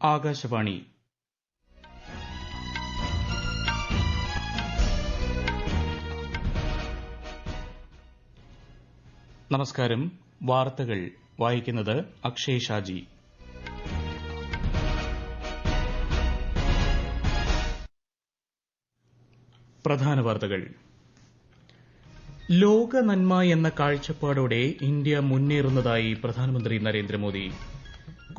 ആകാശവാണി നമസ്കാരം. വാർത്തകൾ വായിക്കുന്നത് അക്ഷയ് ഷാജി. പ്രധാന വാർത്തകൾ. ലോക നന്മ എന്ന കാഴ്ചപ്പാടോടെ ഇന്ത്യ മുന്നേറുന്നതായി പ്രധാനമന്ത്രി നരേന്ദ്രമോദി.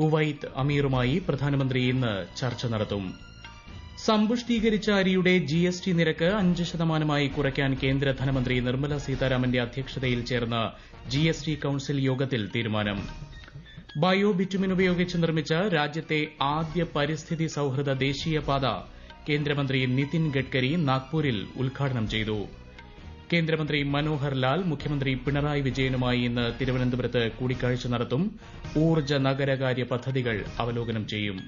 കുവൈത്ത് അമീറുമായി പ്രധാനമന്ത്രി ഇന്ന് ചർച്ച നടത്തും. സമ്പുഷ്ടീകരിച്ച അരിയുടെ ജിഎസ്ടി നിരക്ക് 5% കുറയ്ക്കാൻ കേന്ദ്ര ധനമന്ത്രി നിർമ്മല സീതാരാമന്റെ അധ്യക്ഷതയിൽ ചേർന്ന ജിഎസ്ടി കൌൺസിൽ യോഗത്തിൽ തീരുമാനം. ബയോ ബിറ്റുമിൻ ഉപയോഗിച്ച് നിർമ്മിച്ച രാജ്യത്തെ ആദ്യ പരിസ്ഥിതി സൌഹൃദ ദേശീയപാത കേന്ദ്രമന്ത്രി നിതിൻ ഗഡ്കരി നാഗ്പൂരിൽ ഉദ്ഘാടനം ചെയ്തു. കേന്ദ്രമന്ത്രി മനോഹർ ലാൽ മുഖ്യമന്ത്രി പിണറായി വിജയനുമായി ഇന്ന് തിരുവനന്തപുരത്ത് കൂടിക്കാഴ്ച നടത്തും. ഊർജ്ജ നഗരകാര്യ പദ്ധതികൾ അവലോകനം ചെയ്യും.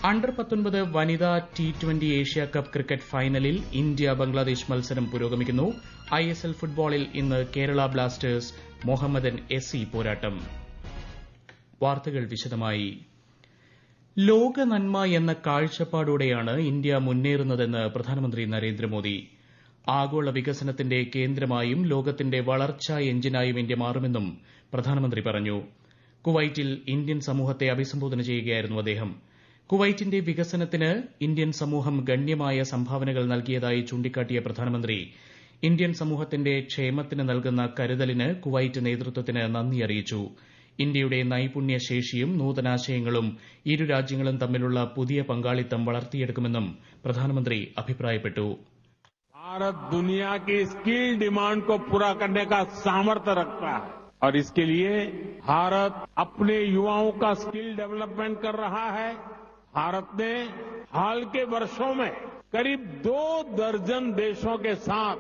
അണ്ടർ 19 വനിതാ T20 ഏഷ്യാകപ്പ് ക്രിക്കറ്റ് ഫൈനലിൽ ഇന്ത്യ ബംഗ്ലാദേശ് മത്സരം പുരോഗമിക്കുന്നു. ISL ഫുട്ബോളിൽ ഇന്ന് കേരള ബ്ലാസ്റ്റേഴ്സ് മൊഹമ്മദൻ SC പോരാട്ടം. വാർത്തകൾ വിശദമായി. ലോക നന്മ എന്ന കാഴ്ചപ്പാടോടെയാണ് ഇന്ത്യ മുന്നേറുന്നതെന്ന് പ്രധാനമന്ത്രി നരേന്ദ്രമോദി. ആഗോള വികസനത്തിന്റെ കേന്ദ്രമായും ലോകത്തിന്റെ വളർച്ചാ എഞ്ചിനായും ഇന്ത്യ മാറുമെന്നും പ്രധാനമന്ത്രി പറഞ്ഞു. കുവൈറ്റിൽ ഇന്ത്യൻ സമൂഹത്തെ അഭിസംബോധന ചെയ്യുകയായിരുന്നു അദ്ദേഹം. കുവൈറ്റിന്റെ വികസനത്തിന് ഇന്ത്യൻ സമൂഹം ഗണ്യമായ സംഭാവനകൾ നൽകിയതായി ചൂണ്ടിക്കാട്ടിയ പ്രധാനമന്ത്രി ഇന്ത്യൻ സമൂഹത്തിന്റെ ക്ഷേമത്തിന് നൽകുന്ന കരുതലിന് കുവൈറ്റ് നേതൃത്വത്തിന് നന്ദി അറിയിച്ചു. ഇന്ത്യയുടെ നൈപുണ്യ ശേഷിയും നൂതനാശയങ്ങളും ഇരു രാജ്യങ്ങളും തമ്മിലുള്ള പുതിയ പങ്കാളിത്തം വളർത്തിയെടുക്കുമെന്നും പ്രധാനമന്ത്രി അഭിപ്രായപ്പെട്ടു. भारत दुनिया की स्किल डिमांड को पूरा करने का सामर्थ्य रखता है और इसके लिए भारत अपने युवाओं का स्किल डेवलपमेंट कर रहा है. भारत ने हाल के वर्षों में करीब 2 दर्जन देशों के साथ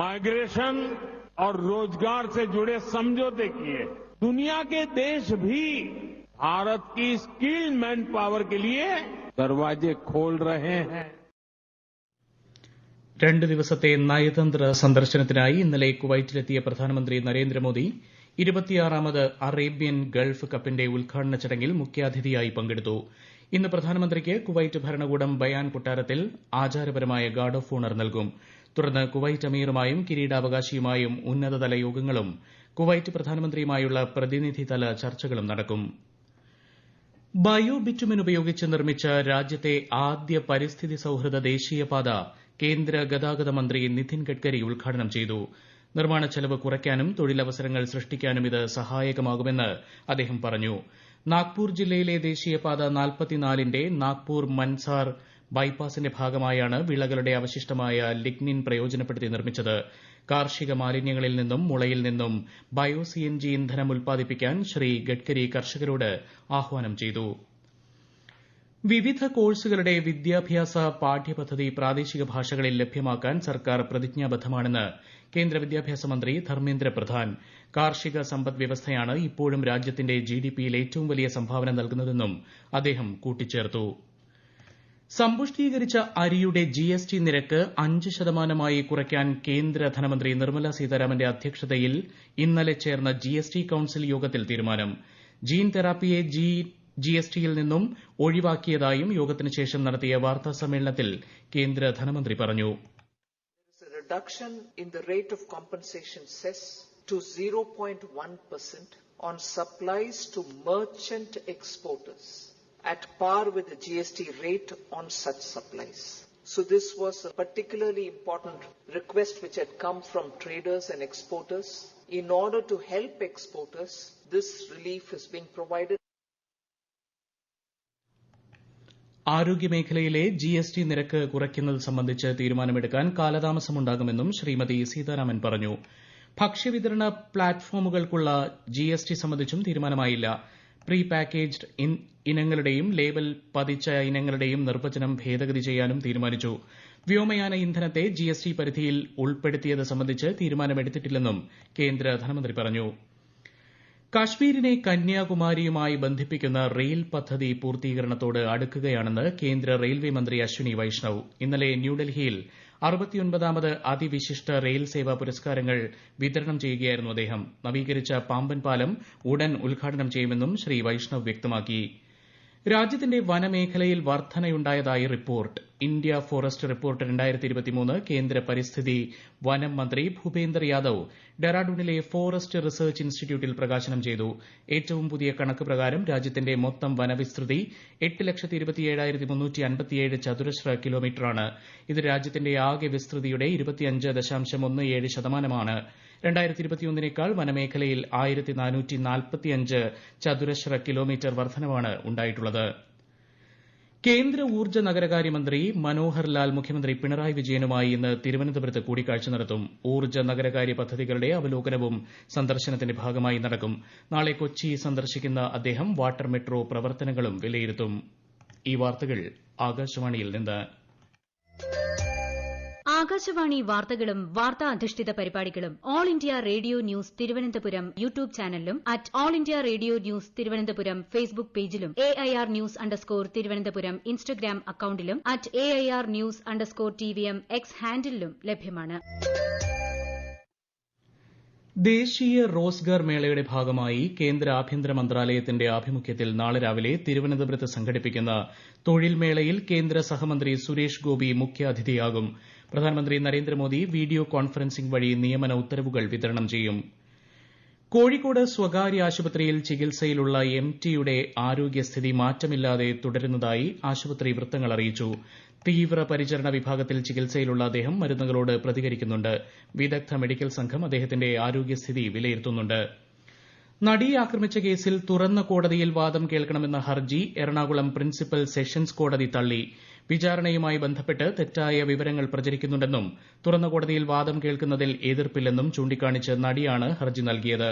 माइग्रेशन और रोजगार से जुड़े समझौते किए. दुनिया के देश भी भारत की स्किल्ड मैन पावर के लिए दरवाजे खोल रहे हैं. 2 ദിവസത്തെ നയതന്ത്ര സന്ദർശനത്തിനായി ഇന്നലെ കുവൈറ്റിലെത്തിയ പ്രധാനമന്ത്രി നരേന്ദ്രമോദി 26ാമത് അറേബ്യൻ ഗൾഫ് കപ്പിന്റെ ഉദ്ഘാടന ചടങ്ങിൽ മുഖ്യാതിഥിയായി പങ്കെടുത്തു. ഇന്ന് പ്രധാനമന്ത്രിക്ക് കുവൈറ്റ് ഭരണകൂടം ബയാൻ കൊട്ടാരത്തിൽ ആചാരപരമായ ഗാർഡ് ഓഫ് ഓണർ നൽകും. തുടർന്ന് കുവൈറ്റ് അമീറുമായും കിരീടാവകാശിയുമായും ഉന്നതതല യോഗങ്ങളും കുവൈറ്റ് പ്രധാനമന്ത്രിയുമായുള്ള പ്രതിനിധിതല ചർച്ചകളും നടക്കും. ബയോ ബിറ്റുമിൻ ഉപയോഗിച്ച് നിർമ്മിച്ച രാജ്യത്തെ ആദ്യ പരിസ്ഥിതി സൌഹൃദ ദേശീയപാത കേന്ദ്ര ഗതാഗത മന്ത്രി നിതിൻ ഗഡ്കരി ഉദ്ഘാടനം ചെയ്തു. നിർമ്മാണ ചെലവ് കുറയ്ക്കാനും തൊഴിലവസരങ്ങൾ സൃഷ്ടിക്കാനും ഇത് സഹായകമാകുമെന്ന് അദ്ദേഹം പറഞ്ഞു. നാഗ്പൂർ ജില്ലയിലെ ദേശീയപാത 44ന്റെ നാഗ്പൂർ മൻസാർ ബൈപ്പാസിന്റെ ഭാഗമായാണ് വിളകളുടെ അവശിഷ്ടമായ ലിഗ്നിൻ പ്രയോജനപ്പെടുത്തി നിർമ്മിച്ചത്. കാർഷിക മാലിന്യങ്ങളിൽ നിന്നും മുളയിൽ നിന്നും ബയോ CNG ഇന്ധനം ഉൽപ്പാദിപ്പിക്കാൻ ശ്രീ ഗഡ്കരി കർഷകരോട് ആഹ്വാനം ചെയ്തു. വിവിധ കോഴ്സുകളുടെ വിദ്യാഭ്യാസ പാഠ്യപദ്ധതി പ്രാദേശിക ഭാഷകളിൽ ലഭ്യമാക്കാൻ സർക്കാർ പ്രതിജ്ഞാബദ്ധമാണെന്ന് കേന്ദ്ര വിദ്യാഭ്യാസ മന്ത്രി ധർമ്മേന്ദ്ര പ്രധാൻ. കാർഷിക സമ്പദ് വ്യവസ്ഥയാണ് ഇപ്പോഴും രാജ്യത്തിന്റെ GDPയിൽ ഏറ്റവും വലിയ സംഭാവന നൽകുന്നതെന്നും അദ്ദേഹം കൂട്ടിച്ചേർത്തു. സമ്പുഷ്ടീകരിച്ച അരിയുടെ GST നിരക്ക് 5% കുറയ്ക്കാൻ കേന്ദ്ര ധനമന്ത്രി നിർമ്മല സീതാരാമന്റെ അധ്യക്ഷതയിൽ ഇന്നലെ ചേർന്ന GST കൌൺസിൽ യോഗത്തിൽ തീരുമാനം. ജീൻ തെറാപ്പിയെ GSTയിൽ നിന്നും ഒഴിവാക്കിയതായും യോഗത്തിന് ശേഷം നടത്തിയ വാർത്താ സമ്മേളനത്തിൽ കേന്ദ്ര ധനമന്ത്രി പറഞ്ഞു. Reduction in the rate of compensation cess to 0.1% on supplies to merchant exporters at par with the GST rate on such supplies. So this was a particularly important request which had come from traders and exporters. In order to help exporters, this relief is being provided. ആരോഗ്യമേഖലയിലെ GST നിരക്ക് കുറയ്ക്കുന്നത് സംബന്ധിച്ച് തീരുമാനമെടുക്കാൻ കാലതാമസമുണ്ടാകുമെന്നും ശ്രീമതി സീതാരാമൻ പറഞ്ഞു. ഭക്ഷ്യവിതരണ പ്ലാറ്റ്ഫോമുകൾക്കുള്ള GST സംബന്ധിച്ചും തീരുമാനമായില്ല. Pre packaged ഇനങ്ങളുടെയും label പതിച്ച ഇനങ്ങളുടെയും നിർവചനം ഭേദഗതി ചെയ്യാനും തീരുമാനിച്ചു. വ്യോമയാന ഇന്ധനത്തെ GST പരിധിയിൽ ഉൾപ്പെടുത്തിയത് സംബന്ധിച്ച് തീരുമാനമെടുത്തിട്ടില്ലെന്നും കേന്ദ്ര ധനമന്ത്രി പറഞ്ഞു. കശ്മീരിനെ കന്യാകുമാരിയുമായി ബന്ധിപ്പിക്കുന്ന റെയിൽ പദ്ധതി പൂർത്തീകരണത്തോട് അടുക്കുകയാണെന്ന് കേന്ദ്ര റെയിൽവേ മന്ത്രി അശ്വിനി വൈഷ്ണവ്. ഇന്നലെ ന്യൂഡൽഹിയിൽ 69ാമത് അതിവിശിഷ്ട റെയിൽ സേവാ പുരസ്കാരങ്ങൾ വിതരണം ചെയ്യുകയായിരുന്നു അദ്ദേഹം. നവീകരിച്ച പാമ്പൻ പാലം ഉടൻ ഉദ്ഘാടനം ചെയ്യുമെന്നും ശ്രീ വൈഷ്ണവ് വ്യക്തമാക്കി. രാജ്യത്തിന്റെ വനമേഖലയിൽ വർധനയുണ്ടായതായി റിപ്പോർട്ട്. ഇന്ത്യ ഫോറസ്റ്റ് റിപ്പോർട്ട് 2023 കേന്ദ്ര പരിസ്ഥിതി വനം മന്ത്രി ഭൂപേന്ദർ യാദവ് ഡെറാഡൂണിലെ ഫോറസ്റ്റ് റിസർച്ച് ഇൻസ്റ്റിറ്റ്യൂട്ടിൽ പ്രകാശനം ചെയ്തു. ഏറ്റവും പുതിയ കണക്ക് പ്രകാരം രാജ്യത്തിന്റെ മൊത്തം വനവിസ്തൃതി 8,27,357 ചതുരശ്ര കിലോമീറ്ററാണ്. ഇത് രാജ്യത്തിന്റെ ആകെ വിസ്തൃതിയുടെ 25.17%. 2021 വനമേഖലയിൽ 1445 ചതുരശ്ര കിലോമീറ്റർ വർധനവാണ് ഉണ്ടായിട്ടുള്ളത്. കേന്ദ്ര ഊർജ്ജ നഗരകാര്യമന്ത്രി മനോഹർ ലാൽ മുഖ്യമന്ത്രി പിണറായി വിജയനുമായി ഇന്ന് തിരുവനന്തപുരത്ത് കൂടിക്കാഴ്ച നടത്തും. ഊർജ്ജ നഗരകാര്യ പദ്ധതികളുടെ അവലോകനവും സന്ദർശനത്തിന്റെ ഭാഗമായി നടക്കും. നാളെ കൊച്ചി സന്ദർശിക്കുന്ന അദ്ദേഹം വാട്ടർ മെട്രോ പ്രവർത്തനങ്ങളും വിലയിരുത്തും. ഈ വാർത്തകൾ ആകാശവാണിയിൽ നിന്ന്. ആകാശവാണി വാർത്തകളും വാർത്താ അധിഷ്ഠിത പരിപാടികളും All India Radio news Thiruvananthapuram YouTube ചാനലിലും at All India Radio news Thiruvananthapuram Facebook പേജിലും AIR ന്യൂസ് _ ഇൻസ്റ്റഗ്രാം അക്കൌണ്ടിലും at AIR news _TVM X ഹാൻഡിലും ലഭ്യമാണ്. ദേശീയ റോസ്ഗാർ മേളയുടെ ഭാഗമായി കേന്ദ്ര ആഭ്യന്തര മന്ത്രാലയത്തിന്റെ ആഭിമുഖ്യത്തിൽ നാളെ രാവിലെ തിരുവനന്തപുരത്ത് സംഘടിപ്പിക്കുന്ന തൊഴിൽ മേളയിൽ കേന്ദ്ര സഹമന്ത്രി സുരേഷ് ഗോപി മുഖ്യാതിഥിയാകും. പ്രധാനമന്ത്രി നരേന്ദ്രമോദി വീഡിയോ കോൺഫറൻസിംഗ് വഴി നിയമന ഉത്തരവുകൾ വിതരണം ചെയ്യും. കോഴിക്കോട് സ്വകാര്യ ആശുപത്രിയിൽ ചികിത്സയിലുള്ള MTയുടെ ആരോഗ്യസ്ഥിതി മാറ്റമില്ലാതെ തുടരുന്നതായി ആശുപത്രി വൃത്തങ്ങൾ അറിയിച്ചു. തീവ്രപരിചരണ വിഭാഗത്തിൽ ചികിത്സയിലുള്ള അദ്ദേഹം മരുന്നുകളോട് പ്രതികരിക്കുന്നുണ്ട്. വിദഗ്ധ മെഡിക്കൽ സംഘം അദ്ദേഹത്തിന്റെ ആരോഗ്യസ്ഥിതി വിലയിരുത്തുന്നുണ്ട്. നടിയെ ആക്രമിച്ച കേസിൽ തുറന്ന കോടതിയിൽ വാദം കേൾക്കണമെന്ന ഹർജി എറണാകുളം പ്രിൻസിപ്പൽ സെഷൻസ് കോടതി തള്ളി. വിചാരണയുമായി ബന്ധപ്പെട്ട് തെറ്റായ വിവരങ്ങൾ പ്രചരിക്കുന്നുണ്ടെന്നും തുറന്ന കോടതിയിൽ വാദം കേൾക്കുന്നതിൽ എതിർപ്പില്ലെന്നും ചൂണ്ടിക്കാണിച്ച് നടിയാണ് ഹർജി നൽകിയത്.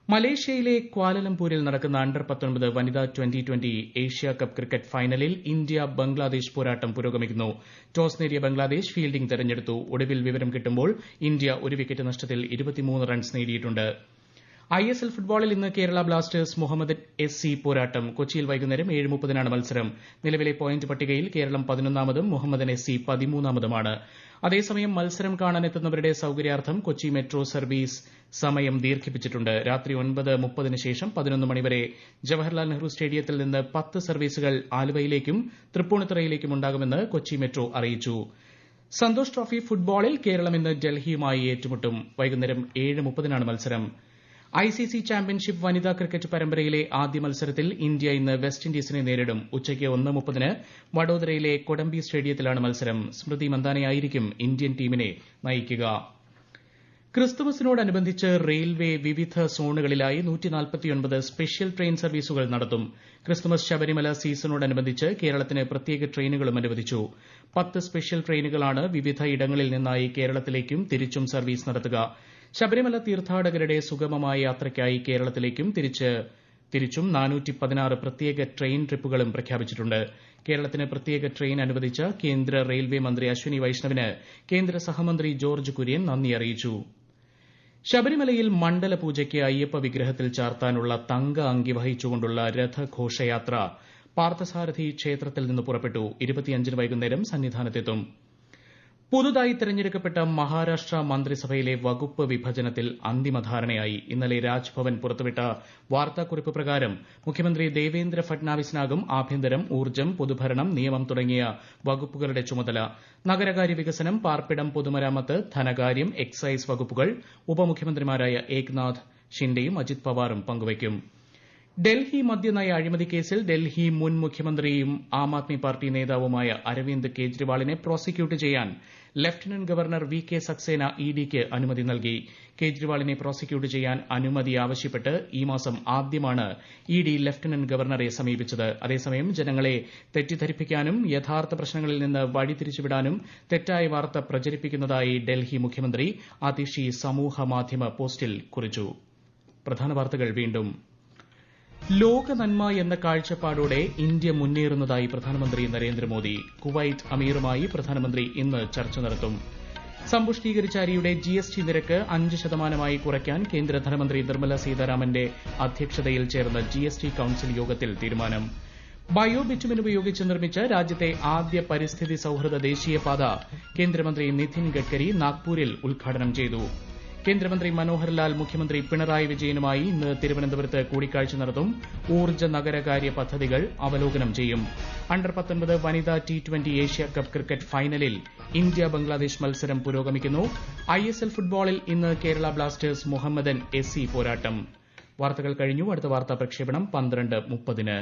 മലേഷ്യയിലെ ക്വാലലംപൂരിൽ നടക്കുന്ന അണ്ടർ-19 വനിതാ ട്വന്റി ഏഷ്യ കപ്പ് ക്രിക്കറ്റ് ഫൈനലിൽ ഇന്ത്യ ബംഗ്ലാദേശ് പോരാട്ടം പുരോഗമിക്കുന്നു. ടോസ് നേടിയ ബംഗ്ലാദേശ് ഫീൽഡിംഗ് തെരഞ്ഞെടുത്തു. ഒടുവിൽ വിവരം കിട്ടുമ്പോൾ ഇന്ത്യ 1 വിക്കറ്റ് നഷ്ടത്തിൽ 23 റൺസ് നേടിയിട്ടുണ്ട്. ISL ഫുട്ബോളിൽ ഇന്ന് കേരള ബ്ലാസ്റ്റേഴ്സ് മുഹമ്മദൻ SC പോരാട്ടം. കൊച്ചിയിൽ വൈകുന്നേരം 7:30 മത്സരം. നിലവിലെ പോയിന്റ് പട്ടികയിൽ കേരളം 11ാമതും മുഹമ്മദൻ SC 13ാമതുമാണ്. അതേസമയം മത്സരം കാണാനെത്തുന്നവരുടെ സൌകര്യാർത്ഥം കൊച്ചി മെട്രോ സർവീസ് സമയം ദീർഘിപ്പിച്ചിട്ടുണ്ട്. രാത്രി 9:30 ശേഷം 11 മണിവരെ ജവഹർലാൽ നെഹ്റു സ്റ്റേഡിയത്തിൽ നിന്ന് 10 സർവീസുകൾ ആലുവയിലേക്കും തൃപ്പൂണിത്തുറയിലേക്കും ഉണ്ടാകുമെന്ന് കൊച്ചി മെട്രോ അറിയിച്ചു. സന്തോഷ് ട്രോഫി ഫുട്ബോളിൽ കേരളം ഇന്ന് ഡൽഹിയുമായി ഏറ്റുമുട്ടും. വൈകുന്നേരം 7:30 മത്സരം. ICC ചാമ്പ്യൻഷിപ്പ് വനിതാ ക്രിക്കറ്റ് പരമ്പരയിലെ ആദ്യ മത്സരത്തിൽ ഇന്ത്യ ഇന്ന് വെസ്റ്റ് ഇൻഡീസിനെ നേരിടും. ഉച്ചയ്ക്ക് 1:30 വഡോദരയിലെ കൊടംബി സ്റ്റേഡിയത്തിലാണ് മത്സരം. സ്മൃതി മന്ദാനയായിരിക്കും ഇന്ത്യൻ ടീമിനെ നയിക്കുക. ക്രിസ്തുമസിനോടനുബന്ധിച്ച് റെയിൽവേ വിവിധ സോണുകളിലായി 149 സ്പെഷ്യൽ ട്രെയിൻ സർവീസുകൾ നടത്തും. ക്രിസ്തുമസ് ശബരിമല സീസണോടനുബന്ധിച്ച് കേരളത്തിന് പ്രത്യേക ട്രെയിനുകളും അനുവദിച്ചു. 10 സ്പെഷ്യൽ ട്രെയിനുകളാണ് വിവിധ ഇടങ്ങളിൽ നിന്നായി കേരളത്തിലേക്കും തിരിച്ചും സർവീസ് നടത്തുക. ശബരിമല തീർത്ഥാടകരുടെ സുഗമമായ യാത്രയ്ക്കായി കേരളത്തിലേക്കും തിരിച്ചും 416 പ്രത്യേക ട്രെയിൻ ട്രിപ്പുകളും പ്രഖ്യാപിച്ചിട്ടുണ്ട്. കേരളത്തിന് പ്രത്യേക ട്രെയിൻ അനുവദിച്ച കേന്ദ്ര റെയിൽവേ മന്ത്രി അശ്വിനി വൈഷ്ണവിന് കേന്ദ്ര സഹമന്ത്രി ജോർജ് കുര്യൻ നന്ദി അറിയിച്ചു. ശബരിമലയിൽ മണ്ഡലപൂജയ്ക്ക് അയ്യപ്പ വിഗ്രഹത്തിൽ ചാർത്താനുള്ള തങ്ക അങ്കി വഹിച്ചുകൊണ്ടുള്ള രഥഘോഷയാത്ര പാർത്ഥസാരഥി ക്ഷേത്രത്തിൽ നിന്ന് പുറപ്പെട്ടു. 25 വൈകുന്നേരം സന്നിധാനത്തെത്തും. പുതുതായി തെരഞ്ഞെടുക്കപ്പെട്ട മഹാരാഷ്ട്ര മന്ത്രിസഭയിലെ വകുപ്പ് വിഭജനത്തിൽ അന്തിമധാരണയായി. ഇന്നലെ രാജ്ഭവൻ പുറത്തുവിട്ട വാർത്താക്കുറിപ്പ് പ്രകാരം മുഖ്യമന്ത്രി ദേവേന്ദ്ര ഫട്നാവിസിനാകും ആഭ്യന്തരം, ഊർജ്ജം, പൊതുഭരണം, നിയമം തുടങ്ങിയ വകുപ്പുകളുടെ ചുമതല. നഗരകാര്യ വികസനം, പാർപ്പിടം, പൊതുമരാമത്ത്, ധനകാര്യം, എക്സൈസ് വകുപ്പുകൾ ഉപമുഖ്യമന്ത്രിമാരായ ഏക്നാഥ് ഷിൻഡെയും അജിത് പവാറും പങ്കുവയ്ക്കും. ഡൽഹി മദ്യനയ അഴിമതി കേസിൽ ഡൽഹി മുൻ മുഖ്യമന്ത്രിയും ആം ആദ്മി പാർട്ടി നേതാവുമായ അരവിന്ദ് കെജ്രിവാളിനെ പ്രോസിക്യൂട്ട് ചെയ്യാൻ ലഫ്റ്റനന്റ് ഗവർണർ VK സക്സേന EDക്ക് അനുമതി നൽകി. കെജ്രിവാളിനെ പ്രോസിക്യൂട്ട് ചെയ്യാൻ അനുമതി ആവശ്യപ്പെട്ട് ഈ മാസം ആദ്യമാണ് ED ലഫ്റ്റനന്റ് ഗവർണറെ സമീപിച്ചത്. അതേസമയം ജനങ്ങളെ തെറ്റിദ്ധരിപ്പിക്കാനും യഥാർത്ഥ പ്രശ്നങ്ങളിൽ നിന്ന് വഴിതിരിച്ചുവിടാനും തെറ്റായ വാർത്ത പ്രചരിപ്പിക്കുന്നതായി ഡൽഹി മുഖ്യമന്ത്രി അതിഷി സമൂഹമാധ്യമ പോസ്റ്റിൽ കുറിച്ചു. പ്രധാന വാർത്തകൾ വീണ്ടും. ലോക നന്മ എന്ന കാഴ്ചപ്പാടോടെ ഇന്ത്യ മുന്നേറുന്നതായി പ്രധാനമന്ത്രി നരേന്ദ്രമോദി. കുവൈറ്റ് അമീറുമായി പ്രധാനമന്ത്രി ഇന്ന് ചർച്ച നടത്തും. സമ്പുഷ്ടീകരിച്ച അരിയുടെ GST നിരക്ക് 5% കുറയ്ക്കാൻ കേന്ദ്ര ധനമന്ത്രി നിർമ്മല സീതാരാമന്റെ അധ്യക്ഷതയിൽ ചേർന്ന GST കൌൺസിൽ യോഗത്തിൽ തീരുമാനം. ബയോ ബിറ്റുമിൻ ഉപയോഗിച്ച് നിർമ്മിച്ച രാജ്യത്തെ ആദ്യ പരിസ്ഥിതി സൌഹൃദ ദേശീയപാത കേന്ദ്രമന്ത്രി നിതിൻ ഗഡ്കരി നാഗ്പൂരിൽ ഉദ്ഘാടനം ചെയ്തു. കേന്ദ്രമന്ത്രി മനോഹർ ലാൽ മുഖ്യമന്ത്രി പിണറായി വിജയനുമായി ഇന്ന് തിരുവനന്തപുരത്ത് കൂടിക്കാഴ്ച നടത്തും. ഊർജ്ജ നഗരകാര്യ പദ്ധതികൾ അവലോകനം ചെയ്യും. അണ്ടർ-19 വനിതാ T20 ഏഷ്യാകപ്പ് ക്രിക്കറ്റ് ഫൈനലിൽ ഇന്ത്യ ബംഗ്ലാദേശ് മത്സരം പുരോഗമിക്കുന്നു. ISL ഫുട്ബോളിൽ ഇന്ന് കേരള ബ്ലാസ്റ്റേഴ്സ് മുഹമ്മദൻ SC പോരാട്ടം. വാർത്തകൾ കഴിഞ്ഞു. അടുത്ത വാർത്താ പ്രക്ഷേപണം 12:30.